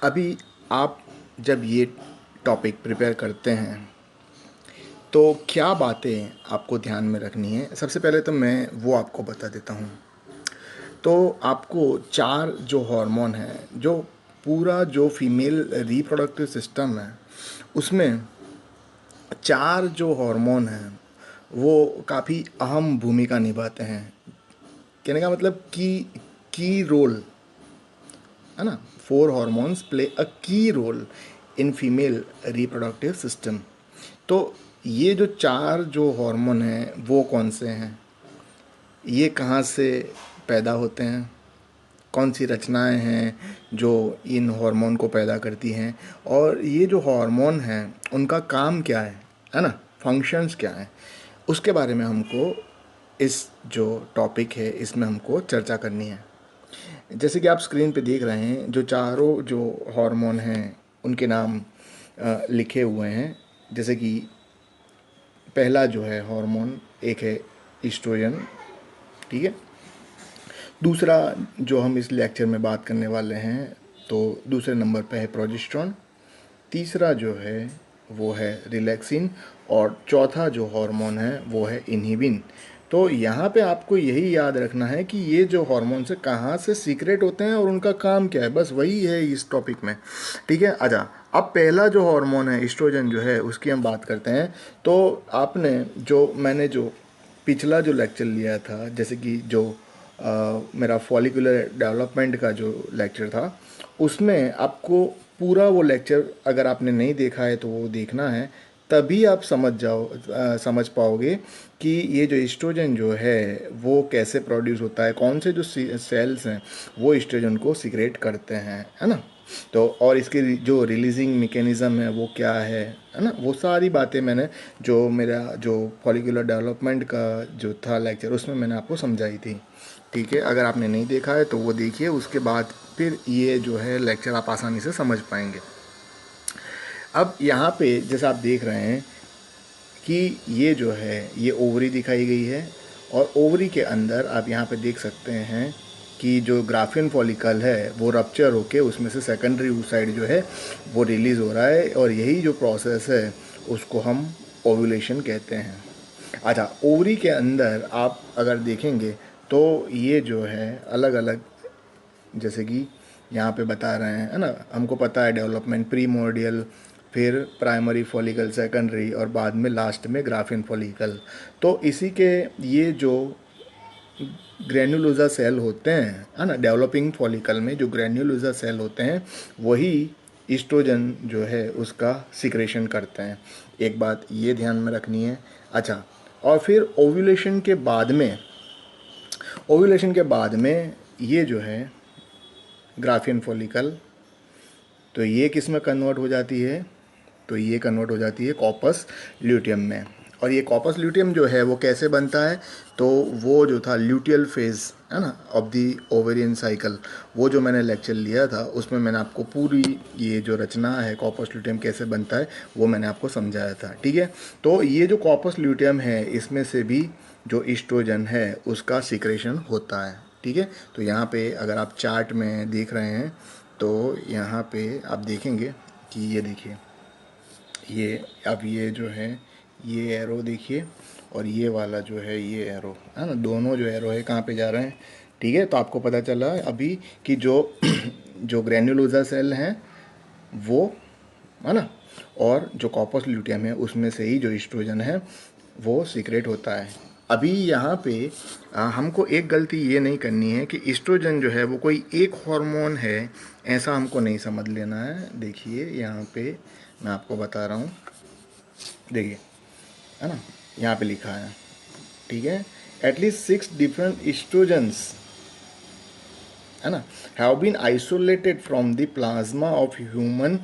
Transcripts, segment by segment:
अभी आप जब ये टॉपिक प्रिपेयर करते हैं तो क्या बातें आपको ध्यान में रखनी है। सबसे पहले तो मैं वो आपको बता देता हूँ। तो आपको चार जो हार्मोन हैं, जो पूरा जो फीमेल रिप्रोडक्टिव सिस्टम है उसमें चार जो हार्मोन हैं वो काफ़ी अहम भूमिका निभाते हैं। कहने का मतलब की रोल है ना। Four hormones play a key role in female reproductive system. तो ये जो चार जो हार्मोन हैं वो कौन से हैं, ये कहाँ से पैदा होते हैं, कौन सी रचनाएं हैं जो इन हार्मोन को पैदा करती हैं, और ये जो हार्मोन हैं उनका काम क्या है ना, फंक्शंस क्या हैं, उसके बारे में हमको इस जो टॉपिक है इसमें हमको चर्चा करनी है। जैसे कि आप स्क्रीन पे देख रहे हैं, जो चारों जो हार्मोन हैं उनके नाम लिखे हुए हैं। जैसे कि पहला जो है हार्मोन, एक है ईस्ट्रोजन, ठीक है। दूसरा जो हम इस लेक्चर में बात करने वाले हैं, तो दूसरे नंबर पे है प्रोजेस्टेरॉन। तीसरा जो है वो है रिलैक्सिन, और चौथा जो हार्मोन है वो है इनहिबिन। तो यहाँ पे आपको यही याद रखना है कि ये जो हार्मोन से कहाँ से सीक्रेट होते हैं और उनका काम क्या है, बस वही है इस टॉपिक में, ठीक है। अच्छा, अब पहला जो हार्मोन है ईस्ट्रोजन जो है उसकी हम बात करते हैं। तो आपने मैंने जो पिछला जो लेक्चर लिया था, जैसे कि जो मेरा फॉलिकुलर डेवलपमेंट का जो लेक्चर था, उसमें आपको पूरा वो लेक्चर अगर आपने नहीं देखा है तो वो देखना है, तभी आप समझ पाओगे कि ये जो ईस्ट्रोजन जो है वो कैसे प्रोड्यूस होता है, कौन से जो सेल्स हैं वो ईस्ट्रोजन को सीक्रेट करते हैं, है ना। तो और इसके जो रिलीजिंग मैकेनिज़्म है वो क्या है ना, वो सारी बातें मैंने जो मेरा जो फॉलिकुलर डेवलपमेंट का जो था लेक्चर उसमें मैंने आपको समझाई थी, ठीक है। अगर आपने नहीं देखा है तो वो देखिए, उसके बाद फिर ये जो है लेक्चर आप आसानी से समझ पाएंगे। अब यहाँ पे जैसे आप देख रहे हैं कि ये जो है ये ओवरी दिखाई गई है, और ओवरी के अंदर आप यहाँ पे देख सकते हैं कि जो ग्राफियन फॉलिकल है वो रप्चर होके उसमें से सेकेंडरी oocyte जो है वो रिलीज़ हो रहा है, और यही जो प्रोसेस है उसको हम ओव्यूलेशन कहते हैं। अच्छा, ओवरी के अंदर आप अगर देखेंगे तो ये जो है अलग अलग, जैसे कि यहाँ पे बता रहे हैं, है ना, हमको पता है डेवलपमेंट प्रीमोर्डियल, फिर प्राइमरी फॉलिकल, सेकेंडरी, और बाद में लास्ट में ग्राफिन फॉलिकल। तो इसी के ये जो ग्रेन्युलोसा सेल होते हैं, है ना, डेवलपिंग फॉलिकल में जो ग्रेन्युलोसा सेल होते हैं वही ईस्ट्रोजन जो है उसका सिक्रेशन करते हैं। एक बात ये ध्यान में रखनी है। अच्छा, और फिर ओव्यूलेशन के बाद में ये जो है ग्राफियन फॉलिकल, तो ये किस में कन्वर्ट हो जाती है, तो ये कन्वर्ट हो जाती है कॉपस ल्यूटियम में। और ये कॉपस ल्यूटियम जो है वो कैसे बनता है, तो वो जो था ल्यूटियल फेज है ना ऑफ दी ओवेरियन साइकिल, वो जो मैंने लेक्चर लिया था उसमें मैंने आपको पूरी ये जो रचना है कॉपस ल्यूटियम कैसे बनता है वो मैंने आपको समझाया था, ठीक है। तो ये जो कॉपस ल्यूटियम है इसमें से भी जो ईस्ट्रोजन है उसका सिक्रेशन होता है, ठीक है। तो यहाँ पे अगर आप चार्ट में देख रहे हैं तो यहाँ पे आप देखेंगे कि ये देखिए, ये अब ये जो है ये एरो देखिए, और ये वाला जो है ये एरो है ना, दोनों जो एरो है कहाँ पे जा रहे हैं, ठीक है। तो आपको पता चला अभी कि जो जो ग्रेन्युलोसा सेल हैं वो, है ना, और जो कॉर्पस ल्यूटियम है उसमें से ही जो ईस्ट्रोजन है वो सीक्रेट होता है। अभी यहाँ पे हमको एक गलती ये नहीं करनी है कि ईस्ट्रोजन जो है वो कोई एक हार्मोन है, ऐसा हमको नहीं समझ लेना है। देखिए यहाँ पे मैं आपको बता रहा हूँ, देखिए, है ना, यहाँ पे लिखा है, ठीक है, एटलीस्ट 6 डिफरेंट ईस्ट्रोजन्स, है ना, have been isolated from the plasma of human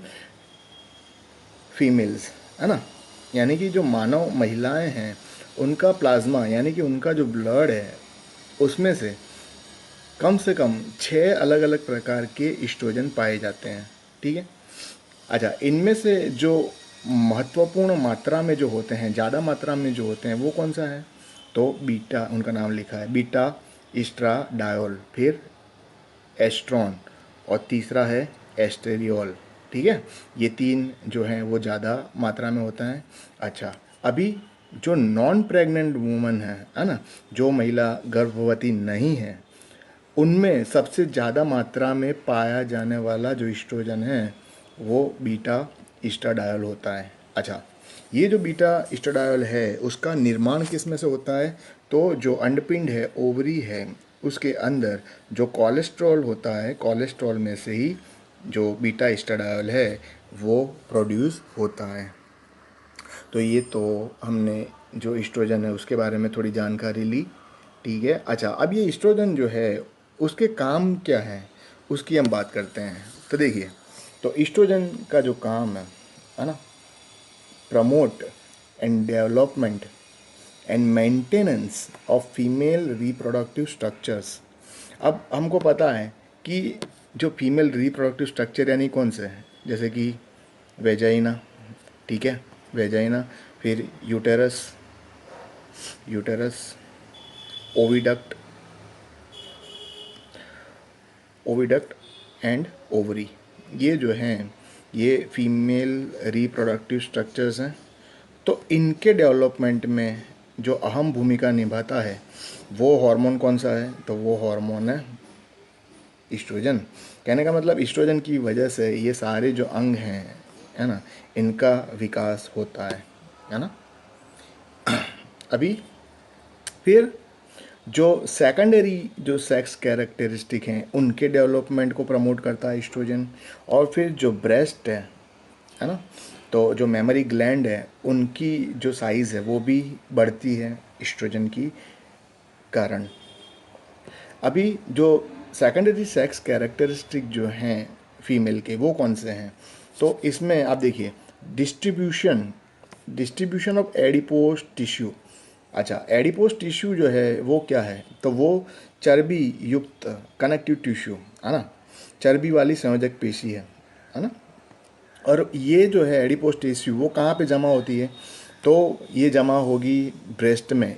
females, है ना। यानी कि जो मानव महिलाएं हैं उनका प्लाज्मा यानी कि उनका जो ब्लड है उसमें से कम 6 अलग अलग प्रकार के ईस्ट्रोजन पाए जाते हैं, ठीक है। अच्छा, इनमें से जो महत्वपूर्ण मात्रा में जो होते हैं, ज़्यादा मात्रा में जो होते हैं वो कौन सा है, तो बीटा, उनका नाम लिखा है बीटा इस्ट्राडायोल, फिर एस्ट्रॉन, और तीसरा है एस्टेरियोल, ठीक है। ये 3 जो हैं वो ज़्यादा मात्रा में होता है। अच्छा, अभी जो नॉन प्रेग्नेंट वूमन है ना, जो महिला गर्भवती नहीं है, उनमें सबसे ज़्यादा मात्रा में पाया जाने वाला जो ईस्ट्रोजन है वो बीटा ईस्ट्राडायोल होता है। अच्छा, ये जो बीटा ईस्ट्राडायोल है उसका निर्माण किस में से होता है? तो जो अंडपिंड है, ओवरी है, उसके अंदर जो कोलेस्ट्रॉल होता है, कोलेस्ट्रॉल में से ही जो बीटा ईस्ट्राडायोल है वो प्रोड्यूस होता है। तो ये तो हमने जो ईस्ट्रोजन है उसके बारे में थोड़ी जानकारी ली, ठीक है। अच्छा, अब ये ईस्ट्रोजन जो है उसके काम क्या है उसकी हम बात करते हैं। तो देखिए, तो ईस्ट्रोजन का जो काम है ना, promote and development and maintenance of female reproductive structures. अब हमको पता है कि जो फीमेल रिप्रोडक्टिव स्ट्रक्चर यानी कौन से हैं, जैसे कि वेजाइना, ठीक है, वेजाइना, फिर uterus, uterus, oviduct, oviduct and ovary, ये जो हैं ये फीमेल रिप्रोडक्टिव स्ट्रक्चर्स हैं। तो इनके डेवलपमेंट में जो अहम भूमिका निभाता है वो हार्मोन कौन सा है? तो वो हार्मोन है ईस्ट्रोजन। कहने का मतलब ईस्ट्रोजन की वजह से ये सारे जो अंग हैं, है ना, इनका विकास होता है ना। अभी फिर जो सेकेंडरी जो सेक्स कैरेक्टरिस्टिक हैं उनके डेवलपमेंट को प्रमोट करता है ईस्ट्रोजन। और फिर जो ब्रेस्ट है ना, तो जो मेमोरी ग्लैंड है उनकी जो साइज़ है वो भी बढ़ती है ईस्ट्रोजन की कारण। अभी जो सेकेंडरी सेक्स कैरेक्टरिस्टिक जो हैं फीमेल के वो कौन से हैं? तो इसमें आप देखिए, distribution distribution of adipose tissue. अच्छा, एडिपोज टिश्यू जो है वो क्या है? तो वो चर्बी युक्त कनेक्टिव टिश्यू है ना, चर्बी वाली संयोजक पेशी है ना। और ये जो है एडिपोज टिश्यू वो कहाँ पे जमा होती है? तो ये जमा होगी ब्रेस्ट में।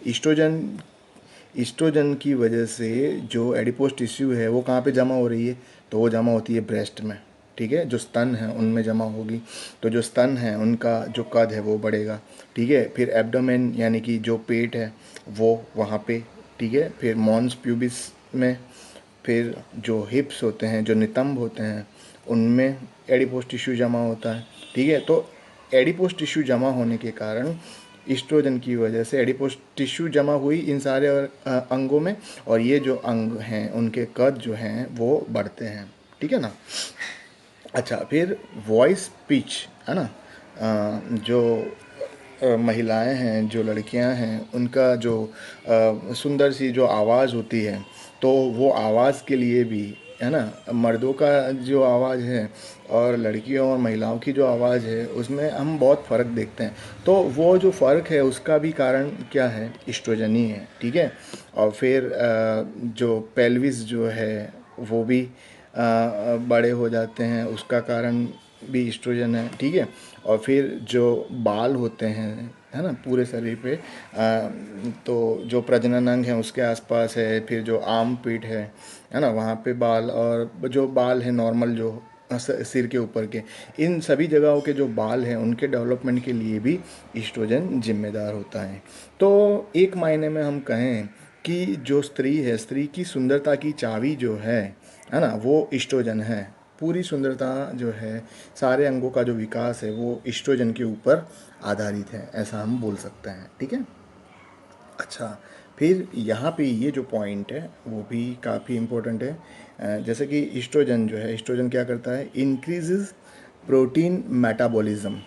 ईस्ट्रोजन की वजह से जो एडिपोज टिश्यू है वो कहाँ पे जमा हो रही है? तो वो जमा होती है ब्रेस्ट में, ठीक है। जो स्तन है उनमें जमा होगी, तो जो स्तन है उनका जो कद है वो बढ़ेगा, ठीक है। फिर एब्डोमेन यानी कि जो पेट है वो वहाँ पे, ठीक है। फिर मॉन्स प्यूबिस में, फिर जो हिप्स होते हैं, जो नितंब होते हैं, उनमें एडिपोज टिश्यू जमा होता है, ठीक है। तो एडिपोज टिश्यू जमा होने के कारण ईस्ट्रोजन की वजह से एडिपोज टिश्यू जमा हुई इन सारे अंगों में, और ये जो अंग हैं उनके कद जो हैं वो बढ़ते हैं, ठीक है ना। अच्छा, फिर वॉइस पिच है ना, जो महिलाएं हैं, जो लड़कियां हैं, उनका जो सुंदर सी जो आवाज़ होती है, तो वो आवाज़ के लिए भी, है ना, मर्दों का जो आवाज़ है और लड़कियों और महिलाओं की जो आवाज़ है उसमें हम बहुत फ़र्क देखते हैं। तो वो जो फ़र्क है उसका भी कारण क्या है? ईस्ट्रोजन ही है, ठीक है। और फिर जो पेल्विस जो है वो भी बड़े हो जाते हैं, उसका कारण भी ईस्ट्रोजन है, ठीक है। और फिर जो बाल होते हैं, है ना, पूरे शरीर पे, तो जो प्रजनन अंग है उसके आसपास है, फिर जो आर्म पीट है ना, वहाँ पे बाल, और जो बाल है नॉर्मल जो सिर के ऊपर के, इन सभी जगहों के जो बाल हैं उनके डेवलपमेंट के लिए भी ईस्ट्रोजन जिम्मेदार होता है। तो एक मायने में हम कहें कि जो स्त्री है, स्त्री की सुंदरता की चाबी जो है ना, वो ईस्ट्रोजन है। पूरी सुंदरता जो है, सारे अंगों का जो विकास है वो ईस्ट्रोजन के ऊपर आधारित है, ऐसा हम बोल सकते हैं, ठीक है। अच्छा, फिर यहाँ पे ये जो पॉइंट है वो भी काफ़ी इम्पोर्टेंट है। जैसे कि ईस्ट्रोजन जो है, ईस्ट्रोजन क्या करता है? इंक्रीजेस प्रोटीन मेटाबॉलिज्म,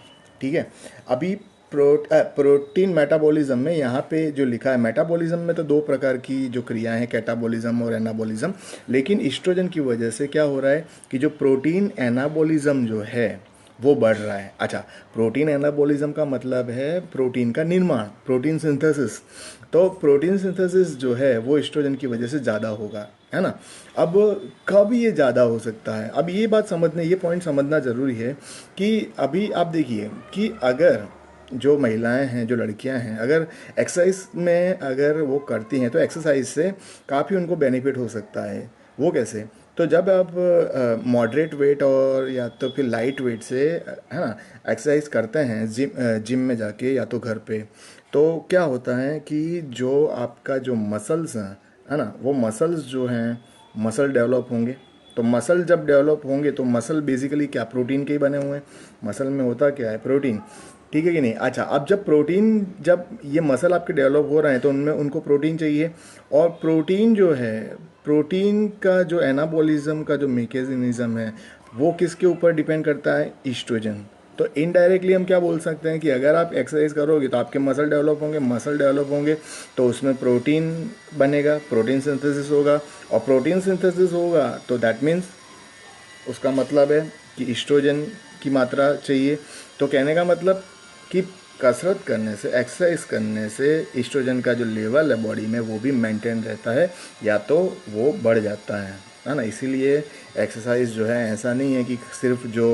ठीक है। अभी प्रोटीन मेटाबॉलिज्म में यहाँ पे जो लिखा है, मेटाबॉलिज्म में तो 2 प्रकार की जो क्रियाएं हैं, कैटाबॉलिज्म और एनाबॉलिज्म, लेकिन ईस्ट्रोजन की वजह से क्या हो रहा है कि जो प्रोटीन एनाबॉलिज्म जो है वो बढ़ रहा है। अच्छा, प्रोटीन एनाबॉलिज्म का मतलब है प्रोटीन का निर्माण, प्रोटीन सिंथेसिस। तो प्रोटीन सिंथेसिस जो है वो ईस्ट्रोजन की वजह से ज़्यादा होगा, है ना। अब कब ये ज़्यादा हो सकता है? अब ये बात समझने, ये पॉइंट समझना ज़रूरी है कि अभी आप देखिए कि अगर जो महिलाएं हैं, जो लड़कियां हैं, अगर एक्सरसाइज में अगर वो करती हैं तो एक्सरसाइज से काफ़ी उनको बेनिफिट हो सकता है। वो कैसे? तो जब आप मॉडरेट वेट और या तो फिर लाइट वेट से है ना एक्सरसाइज करते हैं जिम में जाके या तो घर पे, तो क्या होता है कि जो आपका जो मसल्स हैं है ना, वो मसल्स जो हैं मसल डेवलप होंगे। तो मसल जब डेवलप होंगे तो मसल बेसिकली क्या, प्रोटीन के ही बने हुए हैं। मसल में होता क्या है, प्रोटीन। ठीक है कि नहीं। अच्छा, अब जब प्रोटीन, जब ये मसल आपके डेवलप हो रहे हैं तो उनमें उनको प्रोटीन चाहिए। और प्रोटीन जो है, प्रोटीन का जो एनाबॉलिज्म का जो मैकेनिज्म है वो किसके ऊपर डिपेंड करता है, ईस्ट्रोजन। तो इनडायरेक्टली हम क्या बोल सकते हैं कि अगर आप एक्सरसाइज करोगे तो आपके मसल डेवलप होंगे, मसल डेवलप होंगे तो उसमें प्रोटीन बनेगा, प्रोटीन सिंथेसिस होगा। और प्रोटीन सिंथेसिस होगा तो दैट मीन्स उसका मतलब है कि ईस्ट्रोजन की मात्रा चाहिए। तो कहने का मतलब कि कसरत करने से, एक्सरसाइज करने से ईस्ट्रोजन का जो लेवल है बॉडी में वो भी मेंटेन रहता है या तो वो बढ़ जाता है ना। इसीलिए एक्सरसाइज जो है ऐसा नहीं है कि सिर्फ जो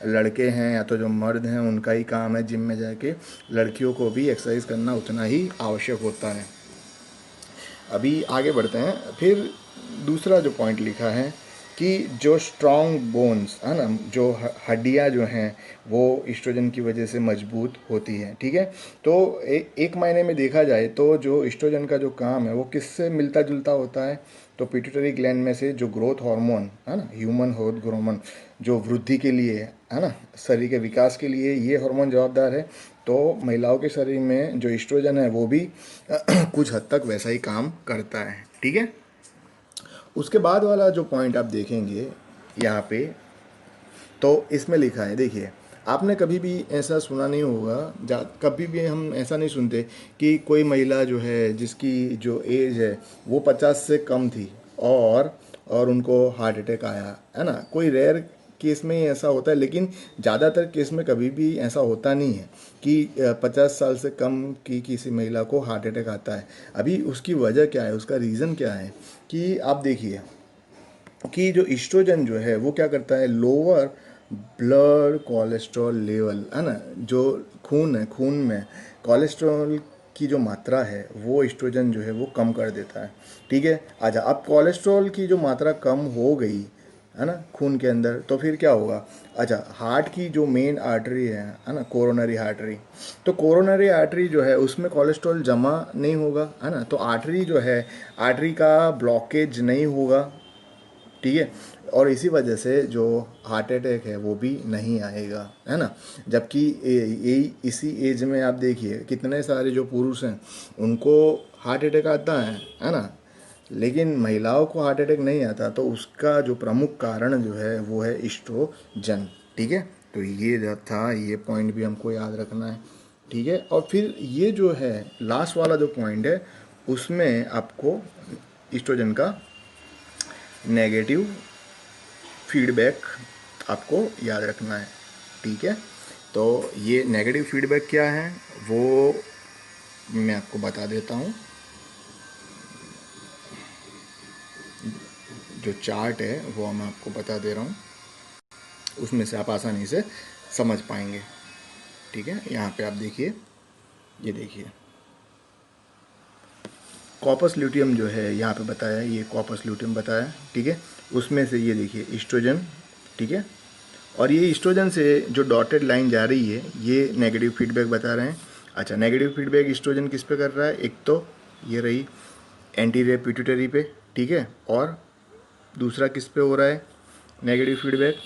लड़के हैं या तो जो मर्द हैं उनका ही काम है जिम में जाके, लड़कियों को भी एक्सरसाइज करना उतना ही आवश्यक होता है। अभी आगे बढ़ते हैं। फिर दूसरा जो पॉइंट लिखा है कि जो स्ट्रॉन्ग बोन्स है ना, जो हड्डियाँ जो हैं वो ईस्ट्रोजन की वजह से मजबूत होती हैं। ठीक है। तो एक मायने में देखा जाए तो जो ईस्ट्रोजन का जो काम है वो किससे मिलता जुलता होता है, तो पिट्यूटरी ग्लैंड में से जो ग्रोथ हार्मोन है ना, ह्यूमन ग्रोथ हार्मोन, जो वृद्धि के लिए है ना, शरीर के विकास के लिए ये हार्मोन जवाबदार है। तो महिलाओं के शरीर में जो ईस्ट्रोजन है वो भी कुछ हद तक वैसा ही काम करता है। ठीक है। उसके बाद वाला जो पॉइंट आप देखेंगे यहाँ पे, तो इसमें लिखा है, देखिए आपने कभी भी ऐसा सुना नहीं होगा, कभी भी हम ऐसा नहीं सुनते कि कोई महिला जो है जिसकी जो एज है वो 50 से कम थी और उनको हार्ट अटैक आया, है ना। कोई रेयर केस में ही ऐसा होता है, लेकिन ज़्यादातर केस में कभी भी ऐसा होता नहीं है कि 50 साल से कम की किसी महिला को हार्ट अटैक आता है। अभी उसकी वजह क्या है, उसका रीज़न क्या है कि आप देखिए कि जो ईस्ट्रोजन जो है वो क्या करता है, लोअर ब्लड कोलेस्ट्रॉल लेवल है ना, जो खून है, खून में कोलेस्ट्रॉल की जो मात्रा है वो ईस्ट्रोजन जो है वो कम कर देता है। ठीक है। अच्छा, अब कोलेस्ट्रॉल की जो मात्रा कम हो गई है ना खून के अंदर, तो फिर क्या होगा। अच्छा, हार्ट की जो मेन आर्टरी है ना, कोरोनरी आर्टरी, तो कोरोनरी आर्टरी जो है उसमें कोलेस्ट्रॉल जमा नहीं होगा, है ना। तो आर्टरी जो है, आर्टरी का ब्लॉकेज नहीं होगा। ठीक है। और इसी वजह से जो हार्ट अटैक है वो भी नहीं आएगा, है ना। जबकि यही इसी एज में आप देखिए कितने सारे जो पुरुष हैं उनको हार्ट अटैक आता है ना, लेकिन महिलाओं को हार्ट अटैक नहीं आता। तो उसका जो प्रमुख कारण जो है वो है ईस्ट्रोजन। ठीक है। तो ये जो था, ये पॉइंट भी हमको याद रखना है। ठीक है। और फिर ये जो है लास्ट वाला जो पॉइंट है उसमें आपको ईस्ट्रोजन का नेगेटिव फीडबैक आपको याद रखना है। ठीक है। तो ये नेगेटिव फीडबैक क्या है वो मैं आपको बता देता हूँ। जो चार्ट है वो मैं आपको बता दे रहा हूँ, उसमें से आप आसानी से समझ पाएंगे। ठीक है। यहाँ पे आप देखिए, ये देखिए कॉपस ल्यूटियम जो है यहाँ पे बताया है, ये कॉपस ल्यूटियम बताया है। ठीक है। उसमें से ये देखिए ईस्ट्रोजन। ठीक है। और ये ईस्ट्रोजन से जो डॉटेड लाइन जा रही है ये नेगेटिव फीडबैक बता रहे हैं। अच्छा, नेगेटिव फीडबैक ईस्ट्रोजन किस पे कर रहा है, एक तो ये रही एंटीरियर पिट्यूटरी पे। ठीक है। और दूसरा किस पे हो रहा है नेगेटिव फीडबैक,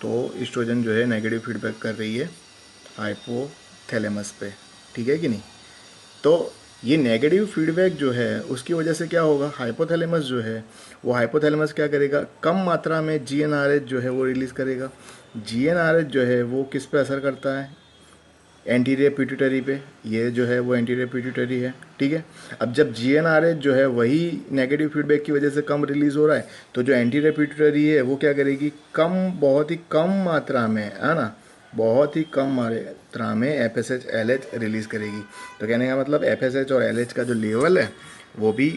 तो ईस्ट्रोजन जो है नेगेटिव फीडबैक कर रही है हाइपोथैलेमस पे। ठीक है कि नहीं। तो ये नेगेटिव फीडबैक जो है उसकी वजह से क्या होगा, हाइपोथैलेमस जो है वो हाइपोथैलेमस क्या करेगा, कम मात्रा में जीएनआरएच जो है वो रिलीज़ करेगा। जीएनआरएच जो है वो किस पे असर करता है, एंटीरियर पिट्यूटरी पे। ये जो है वो एंटीरियर पिट्यूटरी है। ठीक है। अब जब जीएनआरएच जो है वही नेगेटिव फीडबैक की वजह से कम रिलीज़ हो रहा है, तो जो एंटीरियर पिट्यूटरी है वो क्या करेगी, कम, बहुत ही कम मात्रा में, है ना, बहुत ही कम मात्रा में एफएसएच एलएच रिलीज़ करेगी। तो कहने का मतलब एफएसएच और एलएच का जो लेवल है वो भी